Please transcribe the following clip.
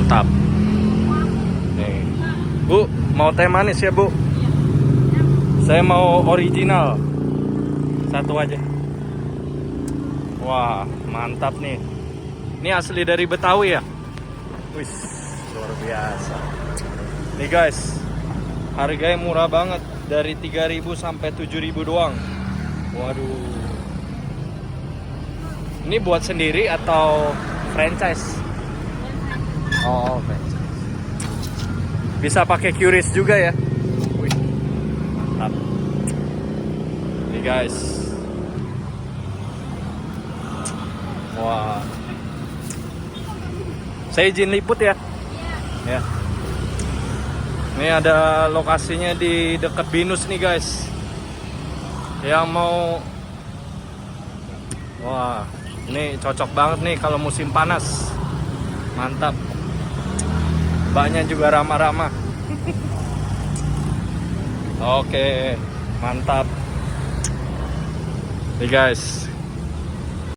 mantap. Nih. Bu, mau teh manis ya, Bu? Saya mau original. Satu aja. Wah, mantap nih. Ini asli dari Betawi ya? Wih, luar biasa. Nih guys, harganya murah banget. Dari 3.000 sampai 7.000 doang. Waduh. Ini buat sendiri atau franchise? Oh, franchise. Bisa pakai QRIS juga ya? Wih, mantap. Nih guys. Wah. Saya izin liput ya. Ya. Ini ada lokasinya di dekat Binus nih guys. Yang mau, wah, ini cocok banget nih kalau musim panas. Mantap. Mbaknya juga ramah-ramah. Oke, mantap. Nih guys.